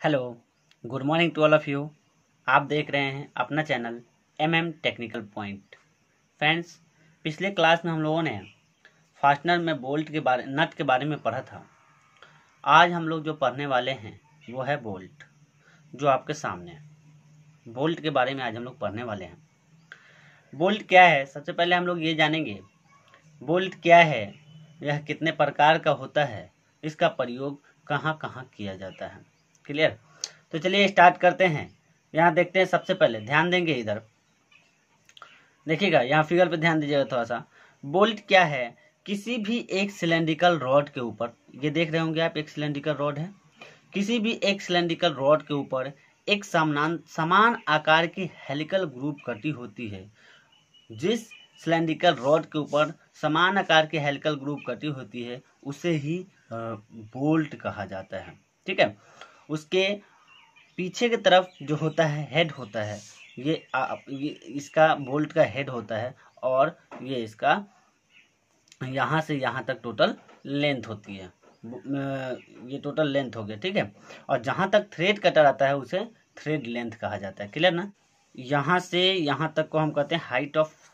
Hello, good morning to all of you. आप देख रहे हैं अपना चैनल टेक्निकल पॉइंट। फ्रेंड्स, पिछले क्लास में हम लोगों ने फास्टनर में बोल्ट के बारे नट के बारे में पढ़ा था। आज हम लोग जो पढ़ने वाले हैं वो है बोल्ट, जो आपके सामने है। बोल्ट के बारे में आज हम लोग पढ़ने वाले हैं। बोल्ट क्या है, सबसे पहले हम लोग ये जानेंगे बोल्ट क्या है, यह कितने प्रकार का होता है, इसका प्रयोग कहाँ कहाँ किया जाता है। क्लियर? तो चलिए स्टार्ट करते हैं। यहाँ देखते हैं, सबसे पहले ध्यान देंगे, इधर देखिएगा, यहाँ फिगर पे ध्यान दीजिएगा थोड़ा सा। बोल्ट क्या है? किसी भी एक सिलेंड्रिकल रॉड के ऊपर, ये देख रहे होंगे आप, एक सिलेंड्रिकल रॉड है। किसी भी एक सिलेंड्रिकल रॉड के ऊपर एक समान आकार की हेलिकल ग्रुप कटी होती है। जिस सिलेंड्रिकल रॉड के ऊपर समान आकार की हेलिकल ग्रुप कटी होती है उसे ही बोल्ट कहा जाता है। ठीक है? उसके पीछे की तरफ जो होता है हेड होता है, ये इसका बोल्ट का हेड होता है, और ये इसका यहाँ से यहाँ तक टोटल लेंथ होती है। ये टोटल लेंथ हो गया। ठीक है? और जहाँ तक थ्रेड कटर आता है उसे थ्रेड लेंथ कहा जाता है। क्लियर ना? यहाँ से यहाँ तक को हम कहते हैं हाइट ऑफ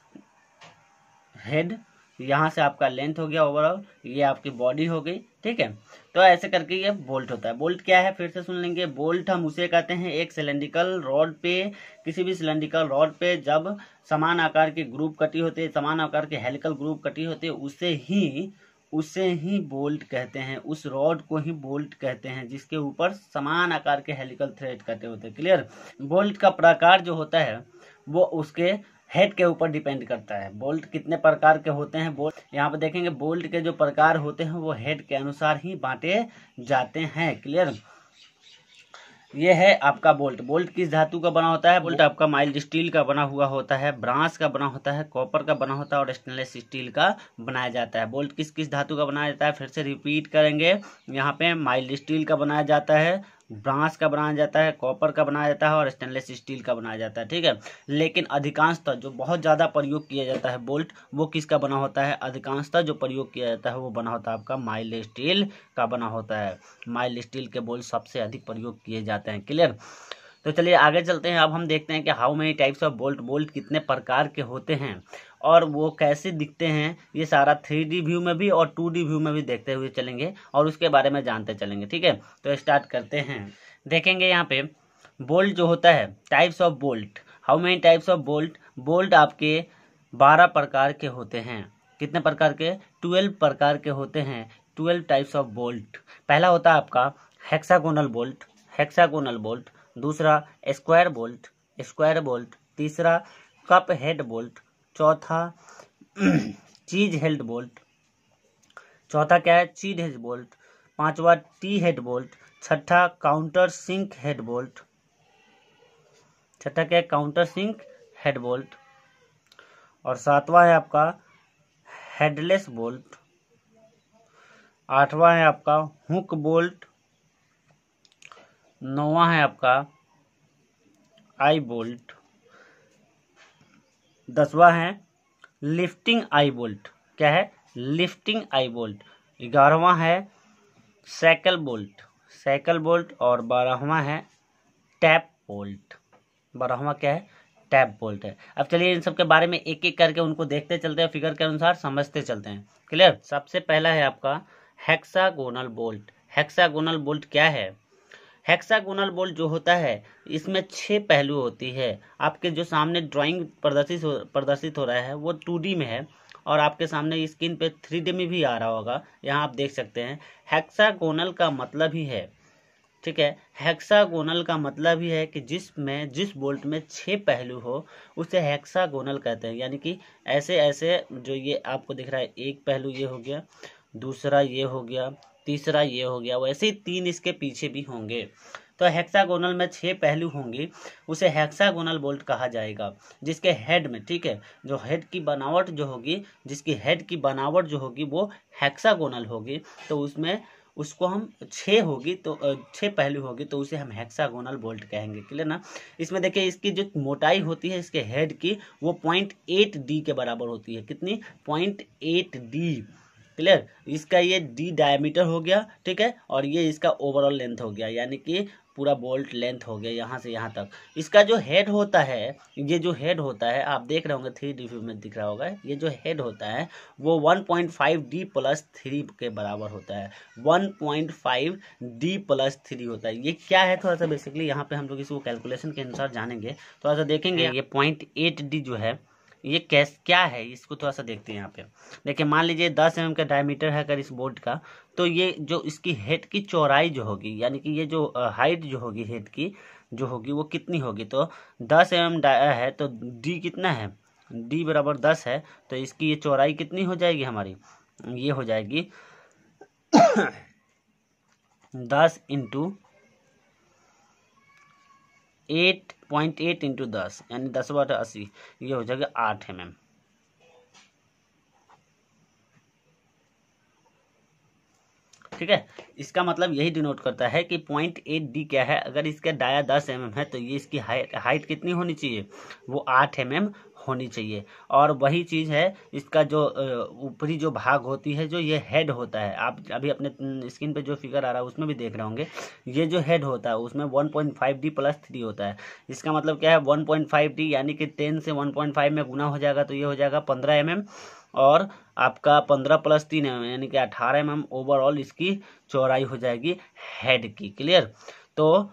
हेड। यहाँ से आपका लेंथ हो गया ओवरऑल, ये आपकी बॉडी हो गई। ठीक है? तो ऐसे करके ये बोल्ट होता है। बोल्ट क्या है, फिर से सुन लेंगे। बोल्ट हम उसे कहते हैं, एक सिलेंड्रिकल रॉड पे, किसी भी सिलेंड्रिकल रॉड पे जब समान आकार की ग्रुप कटी होती है, समान आकार की हेलिकल ग्रुप कटी होती है, उसे ही बोल्ट कहते हैं। उस रॉड को ही बोल्ट कहते हैं जिसके ऊपर समान आकार के हेलिकल थ्रेड कटे होते हैं। क्लियर? बोल्ट का प्रकार जो होता है वो उसके हेड के ऊपर डिपेंड करता है। बोल्ट कितने प्रकार के होते हैं, बोल्ट यहाँ पे देखेंगे, बोल्ट के जो प्रकार होते हैं वो हेड के अनुसार ही बांटे जाते हैं। क्लियर? ये है आपका बोल्ट। बोल्ट किस धातु का बना होता है? बोल्ट आपका माइल्ड स्टील का बना हुआ होता है, ब्रांस का बना होता है, कॉपर का बना होता है और स्टेनलेस स्टील का बनाया जाता है। बोल्ट किस किस धातु का बनाया जाता है, फिर से रिपीट करेंगे। यहाँ पे माइल्ड स्टील का बनाया जाता है, ब्रांस का बनाया जाता है, कॉपर का बनाया जाता है और स्टेनलेस स्टील का बनाया जाता है। ठीक है? लेकिन अधिकांशतः जो बहुत ज़्यादा प्रयोग किया जाता है बोल्ट, वो किसका बना होता है? अधिकांशतः जो प्रयोग किया जाता है वो बना होता है आपका माइल्ड स्टील का बना होता है। माइल्ड स्टील के बोल्ट सबसे अधिक प्रयोग किए जाते हैं। क्लियर? तो चलिए आगे चलते हैं। अब हम देखते हैं कि how many types of bolt, bolt कितने प्रकार के होते हैं और वो कैसे दिखते हैं। ये सारा 3D व्यू में भी और 2D व्यू में भी देखते हुए चलेंगे और उसके बारे में जानते चलेंगे। ठीक है? तो स्टार्ट करते हैं। देखेंगे यहाँ पे बोल्ट जो होता है, types of bolt. How many types of bolt? Bolt आपके 12 प्रकार के होते हैं। कितने प्रकार के? 12 प्रकार के होते हैं। 12 टाइप्स ऑफ बोल्ट। पहला होता है आपका हेक्सागोनल बोल्ट, हेक्सागोनल बोल्ट। दूसरा स्क्वायर बोल्ट, स्क्वायर बोल्ट। तीसरा कप हेड बोल्ट। चौथा चीज हेल्ड बोल्ट। चौथा क्या है? Cheese head bolt. पांचवा टी हेड बोल्ट। छठा काउंटर सिंक हेड बोल्ट। छठा क्या है? Counter sink head bolt. और सातवां है आपका हेडलेस बोल्ट। आठवां है आपका हुक बोल्ट। नौवां है आपका आई बोल्ट। 10वां है लिफ्टिंग आई बोल्ट। क्या है? लिफ्टिंग आई बोल्ट। 11वां है सैकल बोल्ट, सैकल बोल्ट। और 12वां है टैप बोल्ट। 12वां क्या है? टैप बोल्ट है। अब चलिए इन सब के बारे में एक एक करके उनको देखते चलते हैं, फिगर के अनुसार समझते चलते हैं। क्लियर? सबसे पहला है आपका हेक्सागोनल बोल्ट। हेक्सागोनल बोल्ट क्या है? हेक्सागोनल बोल्ट जो होता है इसमें 6 पहलू होती है। आपके जो सामने ड्राइंग प्रदर्शित हो रहा है वो 2D में है और आपके सामने स्क्रीन पे 3D में भी आ रहा होगा। यहाँ आप देख सकते हैं। हेक्सागोनल का मतलब ही है, ठीक है, हेक्सागोनल का मतलब ही है कि जिस बोल्ट में 6 पहलू हो उसे हेक्सागोनल कहते हैं। यानी कि ऐसे ऐसे जो ये आपको दिख रहा है, एक पहलू ये हो गया, दूसरा ये हो गया, तीसरा ये हो गया, वैसे ही 3 इसके पीछे भी होंगे। तो हेक्सागोनल में 6 पहलू होंगे, उसे हेक्सागोनल बोल्ट कहा जाएगा। जिसके हेड में, ठीक है, जो हेड की बनावट जो होगी, जिसकी हेड की बनावट जो होगी वो हेक्सागोनल होगी, तो उसमें उसको हम 6 होगी तो 6 पहलू होगी तो उसे हम हेक्सागोनल बोल्ट कहेंगे। क्लियर ना? इसमें देखिए इसकी जो मोटाई होती है इसके हेड की वो 0.8D के बराबर होती है। कितनी? 0.8D। क्लियर? इसका ये D डायमीटर हो गया, ठीक है, और ये इसका ओवरऑल लेंथ हो गया, यानी कि पूरा बोल्ट लेंथ हो गया यहाँ से यहाँ तक। इसका जो हेड होता है, ये जो हेड होता है आप देख रहे होंगे 3D व्यू में दिख रहा होगा, ये जो हेड होता है वो 1.5D + 3 के बराबर होता है। 1.5D + 3 होता है। ये क्या है थोड़ा सा बेसिकली यहाँ पे हम लोग इसको कैलकुलेशन के अनुसार जानेंगे, थोड़ा सा देखेंगे। ये 0.8D जो है ये क्या है इसको थोड़ा सा देखते हैं। यहाँ पे देखिए, मान लीजिए 10 mm का डायमीटर है अगर इस बोल्ट का, तो ये जो इसकी हेड की चौड़ाई जो होगी, यानी कि ये जो हाइट जो होगी हेड की जो होगी वो कितनी होगी, तो 10 mm है तो डी कितना है, डी बराबर 10 है, तो इसकी ये चौड़ाई कितनी हो जाएगी हमारी, ये हो जाएगी 10 × 8.8 × 10 यानी 10/80, ये हो जाएगा 8 mm। ठीक है, इसका मतलब यही डिनोट करता है कि 0.8D क्या है, अगर इसका डाया 10 mm है तो ये इसकी हाइट कितनी होनी चाहिए, वो 8 mm होनी चाहिए। और वही चीज़ है इसका जो ऊपरी जो भाग होती है, जो ये हेड होता है, आप अभी अपने स्क्रीन पे जो फिगर आ रहा है उसमें भी देख रहे होंगे, ये जो हेड होता है उसमें 1.5D + 3 होता है। इसका मतलब क्या है, 1.5D यानी कि 10 से 1.5 में गुना हो जाएगा तो ये हो जाएगा 15 mm, और आपका 15 + 3 mm यानी कि 18 mm ओवरऑल इसकी चौड़ाई हो जाएगी हेड की। क्लियर, तो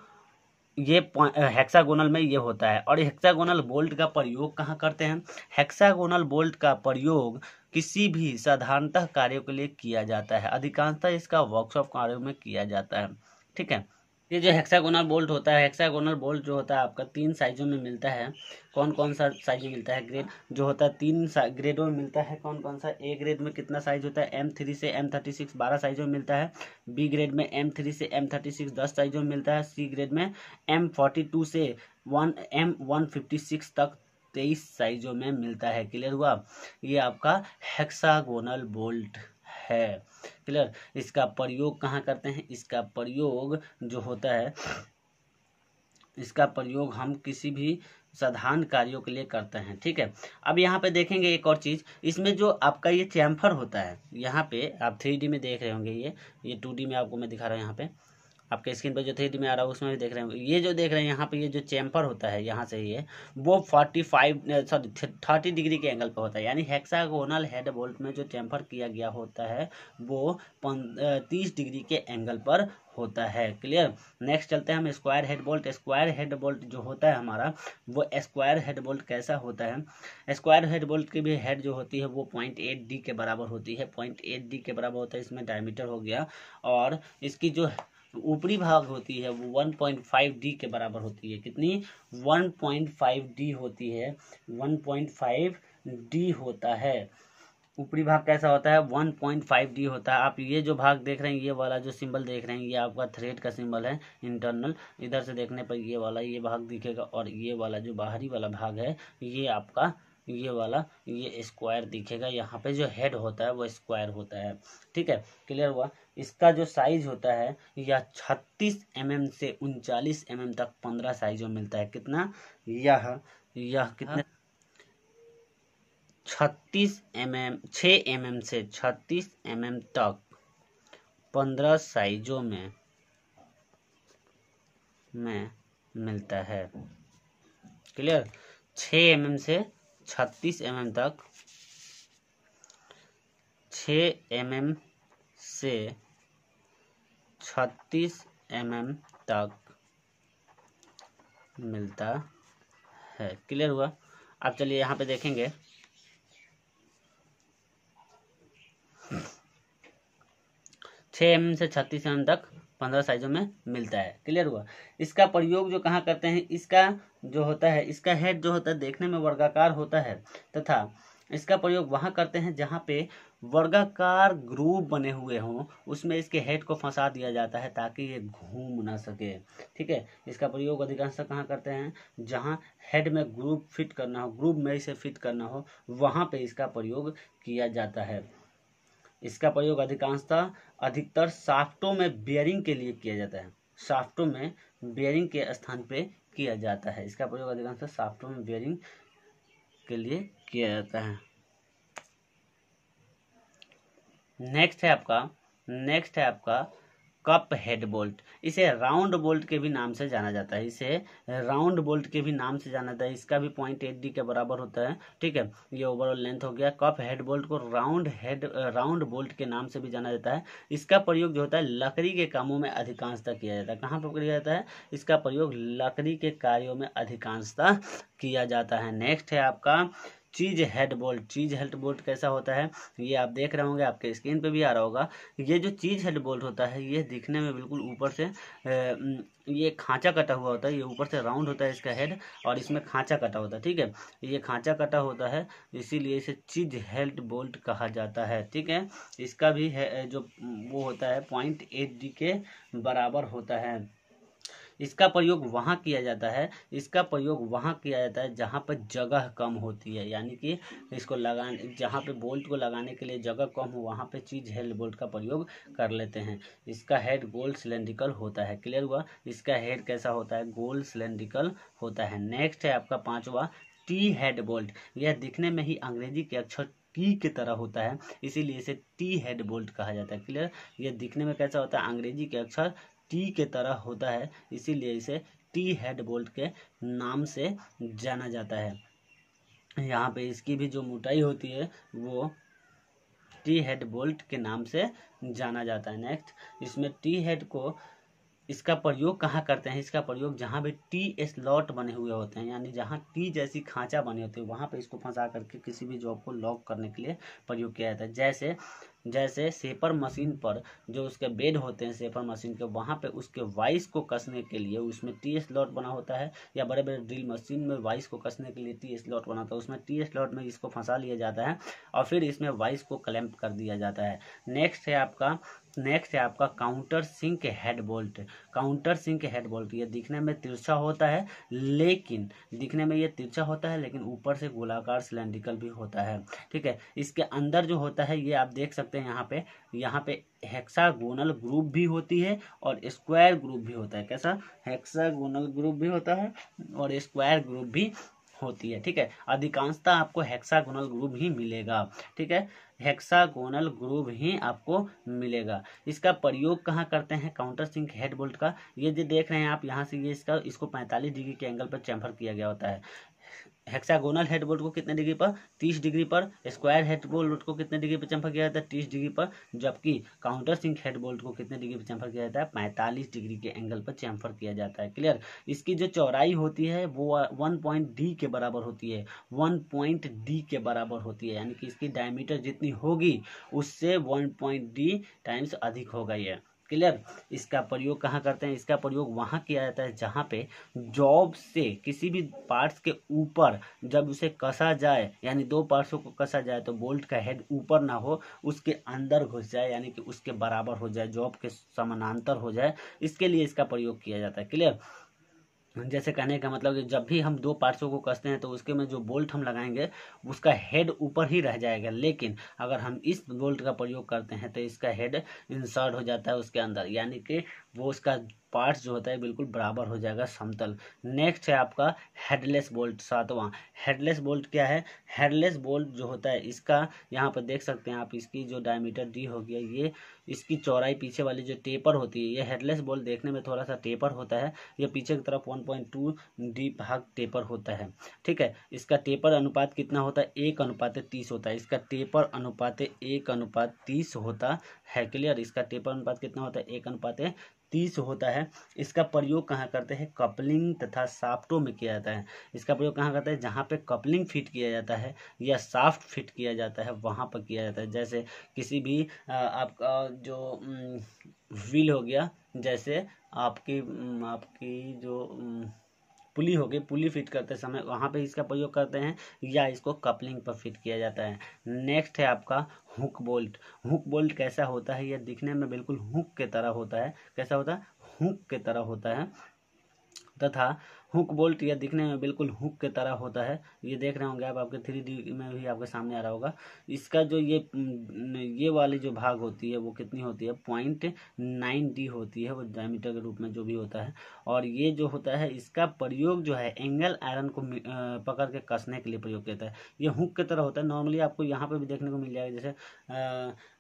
ये हेक्सागोनल में ये होता है। और हेक्सागोनल बोल्ट का प्रयोग कहाँ करते हैं, हेक्सागोनल बोल्ट का प्रयोग किसी भी साधारणतः कार्यों के लिए किया जाता है, अधिकांशतः इसका वर्कशॉप कार्यों में किया जाता है। ठीक है, ये जो हेक्सागोनल बोल्ट होता है, हेक्सागोनल बोल्ट जो होता है आपका 3 साइजों में मिलता है। कौन कौन सा साइज में मिलता है, ग्रेड जो होता है 3 ग्रेडों में मिलता है। कौन कौन सा, ए ग्रेड में कितना साइज होता है, M3 से M36 12 साइजों में मिलता है। बी ग्रेड में M3 से M36 10 साइजों में मिलता है। सी ग्रेड में M42 से M156 तक 23 साइजों में मिलता है। क्लियर हुआ, ये आपका हेक्सागोनल बोल्ट है। क्लियर, इसका प्रयोग कहाँ करते हैं, इसका प्रयोग जो होता है, इसका प्रयोग हम किसी भी साधारण कार्यों के लिए करते हैं। ठीक है, अब यहाँ पे देखेंगे एक और चीज़, इसमें जो आपका ये चैम्फर होता है, यहाँ पे आप 3D में देख रहे होंगे, ये 2D में आपको मैं दिखा रहा हूँ। यहाँ पे आपके स्क्रीन पर जो 3D में आ रहा है उसमें भी देख रहे होंगे। ये जो देख रहे हैं यहाँ पे, ये जो चैम्फर होता है यहाँ से ये वो 30 डिग्री के एंगल पर होता है। यानी हेक्सागोनल हेड बोल्ट में जो चैम्फर किया गया होता है वो 30 डिग्री के एंगल पर होता है। क्लियर, नेक्स्ट चलते हैं हम square head bolt. Square head bolt जो होता है हमारा, वो स्क्वायर हेड बोल्ट कैसा होता है, स्क्वायर हेड बोल्ट की भी हेड जो होती है वो 0.8D के बराबर होती है। 0.8D के बराबर होता है, इसमें डायमीटर हो गया, और इसकी जो ऊपरी भाग होती है वो 1.5D के बराबर होती है। कितनी, 1.5D होती है, 1.5D होता है। ऊपरी भाग कैसा होता है, 1.5D होता है। आप ये जो भाग देख रहे हैं, ये वाला जो सिंबल देख रहे हैं, ये आपका थ्रेड का सिंबल है इंटरनल। इधर से देखने पर ये वाला ये भाग दिखेगा, और ये वाला जो बाहरी वाला भाग है ये आपका ये वाला ये स्क्वायर दिखेगा। यहाँ पे जो हेड होता है वो स्क्वायर होता है। ठीक है, क्लियर हुआ। इसका जो साइज होता है यह 36 mm से 39 mm तक 15 साइजों मिलता है। कितना, यह कितने, 36 mm 6 mm से 36 mm तक 15 साइजों में मिलता है। क्लियर, 6 mm से 36 mm तक, 6 mm से 36 mm तक मिलता है। क्लियर हुआ। अब चलिए यहाँ पे देखेंगे, 6 mm से 36 mm तक 15 साइजों में मिलता है। क्लियर हुआ। इसका प्रयोग जो कहाँ करते हैं, इसका जो होता है, इसका हेड जो होता है देखने में वर्गाकार होता है, तथा इसका प्रयोग वहाँ करते हैं जहाँ पे वर्गाकार ग्रूव बने हुए हों, उसमें इसके हेड को फंसा दिया जाता है ताकि ये घूम ना सके। ठीक है, इसका प्रयोग अधिकांशतः कहाँ करते हैं, जहाँ हेड में ग्रूव फिट करना हो, ग्रूव में इसे फिट करना हो, वहाँ पे इसका प्रयोग किया जाता है। इसका प्रयोग अधिकतर शाफ्टों में बेयरिंग के लिए किया जाता है। शाफ्टों में बेयरिंग के स्थान पे किया जाता है। इसका प्रयोग अधिकांशतः शाफ्टों में बेयरिंग के लिए किया जाता है। नेक्स्ट है आपका कप हेड बोल्ट। इसे राउंड बोल्ट के भी नाम से जाना जाता है, इसे राउंड बोल्ट के भी नाम से जाना जाता है। इसका भी 0.8D के बराबर होता है, ठीक है। ये ओवरऑल लेंथ हो गया। कप हेड बोल्ट को राउंड बोल्ट के नाम से भी जाना जाता है। इसका प्रयोग जो होता है लकड़ी के कामों में अधिकांशतः किया जाता है। कहाँ पर किया जाता है? इसका प्रयोग लकड़ी के कार्यों में अधिकांशतः किया जाता है। नेक्स्ट है आपका चीज हेड बोल्ट। चीज हेड बोल्ट कैसा होता है ये आप देख रहे होंगे, आपके स्क्रीन पे भी आ रहा होगा। ये जो चीज हेड बोल्ट होता है ये दिखने में बिल्कुल ऊपर से ये खांचा कटा हुआ होता है। ये ऊपर से राउंड होता है इसका हेड, और इसमें खांचा कटा होता है, ठीक है। ये खांचा कटा होता है, इसीलिए इसे चीज हेड बोल्ट कहा जाता है, ठीक है। इसका भी है जो वो होता है 0.8D के बराबर होता है। इसका प्रयोग वहाँ किया जाता है, इसका प्रयोग वहाँ किया जाता है जहाँ पर जगह कम होती है, यानी कि इसको लगाने, जहाँ पे बोल्ट को लगाने के लिए जगह कम हो वहाँ पे चीज हेड बोल्ट का प्रयोग कर लेते हैं। इसका हेड गोल सिलेंड्रिकल होता है। क्लियर हुआ? इसका हेड कैसा होता है? गोल सिलेंड्रिकल होता है। नेक्स्ट है आपका 5वां टी हेड बोल्ट। यह दिखने में ही अंग्रेजी के अक्षर टी की तरह होता है, इसीलिए इसे टी हेड बोल्ट कहा जाता है। क्लियर? यह दिखने में कैसा होता है? अंग्रेजी के अक्षर टी के तरह होता है, इसीलिए इसे टी हेड बोल्ट के नाम से जाना जाता है। यहाँ पे इसकी भी जो मोटाई होती है वो टी हेड बोल्ट के नाम से जाना जाता है। नेक्स्ट, इसमें टी हेड को इसका प्रयोग कहाँ करते हैं? इसका प्रयोग जहाँ भी टी स्लॉट बने हुए होते हैं, यानी जहाँ टी जैसी खांचा बनी होती है वहाँ पे इसको फंसा करके किसी भी जॉब को लॉक करने के लिए प्रयोग किया जाता है। जैसे जैसे सेपर मशीन पर जो उसके बेड होते हैं सेपर मशीन के, वहाँ पे उसके वाइस को कसने के लिए उसमें टी स्लॉट बना होता है, या बड़े बड़े ड्रिल मशीन में वाइस को कसने के लिए टी स्लॉट बना होता है, उसमें टी स्लॉट में इसको फंसा लिया जाता है और फिर इसमें वाइस को क्लैंप कर दिया जाता है। नेक्स्ट है आपका counter sink head bolt. Counter sink head bolt ये दिखने में तिरछा होता है, लेकिन ऊपर से गोलाकार सिलेंड्रिकल भी होता है, ठीक है। इसके अंदर जो होता है ये आप देख सकते हैं यहाँ पे हेक्सागोनल ग्रुप भी होती है और स्क्वायर ग्रुप भी होता है। कैसा? हेक्सागोनल ग्रुप भी होता है और स्क्वायर ग्रुप भी होती है, ठीक है। अधिकांशतः आपको हेक्सागोनल ग्रुप ही मिलेगा, ठीक है। हेक्सागोनल ग्रुप ही आपको मिलेगा। इसका प्रयोग कहाँ करते हैं काउंटर सिंक हेड बोल्ट का? ये जो देख रहे हैं आप यहाँ से, ये इसको 45 डिग्री के एंगल पर चैम्फर किया गया होता है। हेक्सागोनल हेड बोल्ट को कितने डिग्री पर? 30 डिग्री पर। स्क्वायर हेड बोल्ट को कितने डिग्री पर चैम्फर किया जाता है? 30 डिग्री पर। जबकि काउंटर सिंक हेड बोल्ट को कितने डिग्री पर चैम्फर किया जाता है? 45 डिग्री के एंगल पर चैम्फर किया जाता है। क्लियर? इसकी जो चौड़ाई होती है वो 1.D के बराबर होती है, 1.D के बराबर होती है, यानी कि इसकी डायमीटर जितनी होगी उससे 1.D टाइम्स अधिक होगा ये। क्लियर? इसका प्रयोग कहाँ करते हैं? इसका प्रयोग वहाँ किया जाता है जहाँ पे जॉब से किसी भी पार्ट्स के ऊपर जब उसे कसा जाए, यानी दो पार्ट्सों को कसा जाए तो बोल्ट का हेड ऊपर ना हो, उसके अंदर घुस जाए, यानी कि उसके बराबर हो जाए, जॉब के समानांतर हो जाए, इसके लिए इसका प्रयोग किया जाता है। क्लियर? जैसे कहने का मतलब कि जब भी हम दो पार्ट्सों को कसते हैं तो उसके में जो बोल्ट हम लगाएंगे उसका हेड ऊपर ही रह जाएगा, लेकिन अगर हम इस बोल्ट का प्रयोग करते हैं तो इसका हेड इंसर्ट हो जाता है उसके अंदर, यानी कि वो उसका पार्ट्स जो होता है बिल्कुल बराबर हो जाएगा, समतल। नेक्स्ट है आपका हेडलेस बोल्ट, 7वां। हेडलेस बोल्ट क्या है? हेडलेस बोल्ट जो होता है इसका यहाँ पर देख सकते हैं आप, इसकी जो डायमीटर D हो गया, ये इसकी चौड़ाई पीछे वाली जो टेपर होती है, ये हेडलेस बोल्ट देखने में थोड़ा सा टेपर होता है, ये पीछे की तरफ 1.2D भाग टेपर होता है, ठीक है। इसका टेपर अनुपात कितना होता है? 1:30 होता है। इसका टेपर अनुपात 1:30 होता है। क्लियर? इसका टेपर अनुपात कितना होता है? 1:30 होता है। इसका प्रयोग कहाँ करते हैं? कपलिंग तथा साफ्टों में किया जाता है। इसका प्रयोग कहाँ करते हैं? जहाँ पे कपलिंग फिट किया जाता है या साफ्ट फिट किया जाता है वहाँ पर किया जाता है। जैसे किसी भी आपका जो व्हील हो गया, जैसे आपकी जो पुली हो गई, पुली फिट करते समय वहाँ पे इसका प्रयोग करते हैं, या इसको कपलिंग पर फिट किया जाता है। नेक्स्ट है आपका हुक बोल्ट। हुक बोल्ट कैसा होता है? यह दिखने में बिल्कुल हुक के तरह होता है। कैसा होता है? हुक के तरह होता है। तथा हुक बोल्ट यह दिखने में बिल्कुल हुक के तरह होता है। ये देख रहे होंगे आप, आपके 3D में भी आपके सामने आ रहा होगा। इसका जो ये वाली जो भाग होती है वो कितनी होती है, 0.9D होती है, वो डायमीटर के रूप में जो भी होता है। और ये जो होता है इसका प्रयोग जो है एंगल आयरन को पकड़ के कसने के लिए प्रयोग किया जाता है। ये हुक की तरह होता है। नॉर्मली आपको यहाँ पे भी देखने को मिल जाएगा, जैसे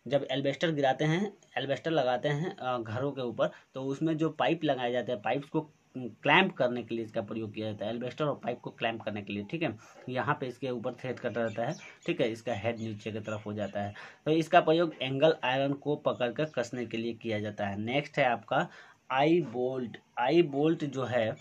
जब एल्वेस्टर गिराते हैं, एल्वेस्टर लगाते हैं घरों के ऊपर, तो उसमें जो पाइप लगाए जाते हैं, पाइप्स को क्लैंप करने के लिए इसका प्रयोग किया जाता है, एल्वेस्टर और पाइप को क्लैंप करने के लिए। ठीक है, यहाँ पे इसके ऊपर थ्रेड कटा रहता है। ठीक है, इसका हेड नीचे की तरफ हो जाता है। तो इसका प्रयोग एंगल आयरन को पकड़ कर कसने के लिए किया जाता है। नेक्स्ट है आपका आई बोल्ट। आई बोल्ट जो है,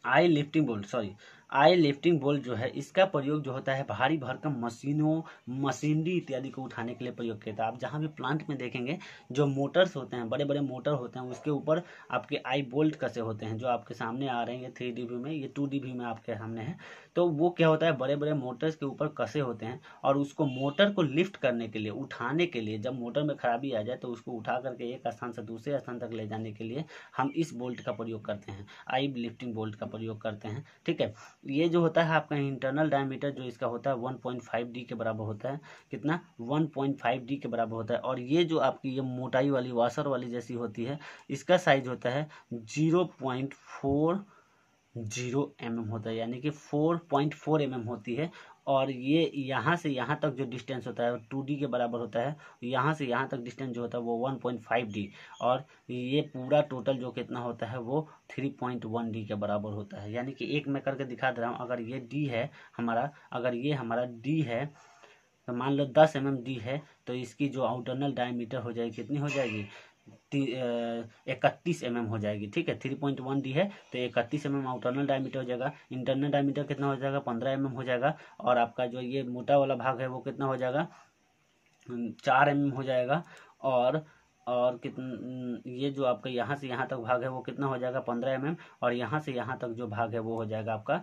आई लिफ्टिंग बोल्ट जो है, इसका प्रयोग जो होता है भारी भरकम मशीनों, मशीनरी इत्यादि को उठाने के लिए प्रयोग किया जाता है। आप जहाँ भी प्लांट में देखेंगे जो मोटर्स होते हैं, बड़े बड़े मोटर होते हैं, उसके ऊपर आपके आई बोल्ट कसे होते हैं, जो आपके सामने आ रहे हैं 3D व्यू में, ये 2D व्यू में आपके सामने है। तो वो क्या होता है, बड़े बड़े मोटर्स के ऊपर कसे होते हैं, और उसको मोटर को लिफ्ट करने के लिए, उठाने के लिए, जब मोटर में खराबी आ जाए तो उसको उठा करके एक स्थान से दूसरे स्थान तक ले जाने के लिए हम इस बोल्ट का प्रयोग करते हैं, आई लिफ्टिंग बोल्ट का प्रयोग करते हैं। ठीक है, ये जो होता है आपका इंटरनल डायमीटर जो इसका होता है 1.5D के बराबर होता है। कितना, 1.5D के बराबर होता है। और ये जो आपकी ये मोटाई वाली वाशर वाली जैसी होती है, इसका साइज होता है 0.40 mm होता है, यानी कि 4.4 mm होती है। और ये यहाँ से यहाँ तक जो डिस्टेंस होता है 2D के बराबर होता है। यहाँ से यहाँ तक डिस्टेंस जो होता है वो 1.5D, और ये पूरा टोटल जो कितना होता है वो 3.1D के बराबर होता है। यानी कि एक मैं करके दिखा दे रहा हूँ, अगर ये D है हमारा, अगर ये हमारा D है, तो मान लो 10 mm D है, तो इसकी जो आउटरनल डायमीटर हो जाएगी, कितनी हो जाएगी, 31 mm हो जाएगी। ठीक है, 3.1D है तो 31 mm आउटरनल डायमीटर हो जाएगा। इंटरनल डायमीटर कितना हो जाएगा, 15 mm हो जाएगा। और आपका जो ये मोटा वाला भाग है वो कितना हो जाएगा, 4 mm हो जाएगा। और कितना, ये जो आपका यहाँ से यहाँ तक भाग है वो कितना हो जाएगा, 15 mm। और यहाँ से यहाँ तक जो भाग है वो हो जाएगा आपका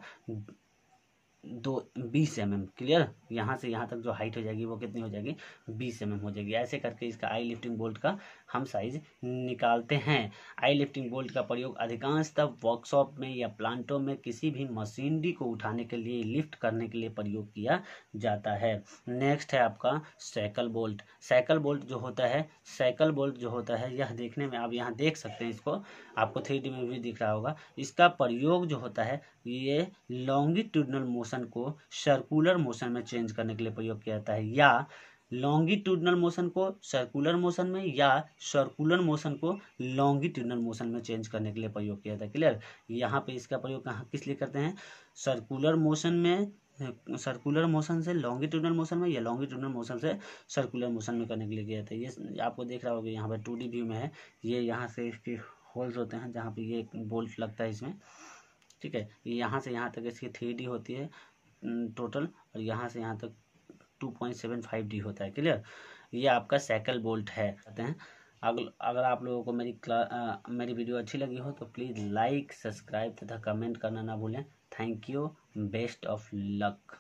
20 mm। क्लियर, यहाँ से यहाँ तक जो हाइट हो जाएगी वो कितनी हो जाएगी, 20 mm हो जाएगी। ऐसे करके इसका आई लिफ्टिंग बोल्ट का हम साइज निकालते हैं। आई लिफ्टिंग बोल्ट का प्रयोग अधिकांशतः वर्कशॉप में या प्लांटों में किसी भी मशीनरी को उठाने के लिए, लिफ्ट करने के लिए प्रयोग किया जाता है। नेक्स्ट है आपका साइकिल बोल्ट। साइकिल बोल्ट जो होता है, साइकिल बोल्ट जो होता है, यह देखने में आप यहाँ देख सकते हैं, इसको आपको 3D में भी दिख रहा होगा। इसका प्रयोग जो होता है ये लॉन्गिट्यूडनल मोशन को सर्कुलर मोशन में चेंज करने के लिए प्रयोग किया जाता है, या लॉन्गिट्यूडनल मोशन को सर्कुलर मोशन में, या सर्कुलर मोशन को लॉन्गिट्यूडनल मोशन में चेंज करने के लिए प्रयोग किया जाता है। क्लियर, यहाँ पे इसका प्रयोग कहाँ किस लिए करते हैं, सर्कुलर मोशन में, सर्कुलर मोशन से लॉन्गिट्यूडनल मोशन में, या लॉन्गिट्यूडनल मोशन से सर्कुलर मोशन में करने के लिए किया जाता है। ये आपको देख रहा होगा यहाँ पे 2D व्यू में है। ये यहाँ से इसके होल्स होते हैं जहाँ पे ये बोल्ट लगता है इसमें। ठीक है, यहाँ से यहाँ तक इसकी 3D होती है टोटल, और यहाँ से यहाँ तक 2.75D होता है। क्लियर, ये आपका साइकिल बोल्ट है। अगर आप लोगों को मेरी वीडियो अच्छी लगी हो तो प्लीज़ लाइक, सब्सक्राइब तथा कमेंट करना ना भूलें। Thank you, best of luck.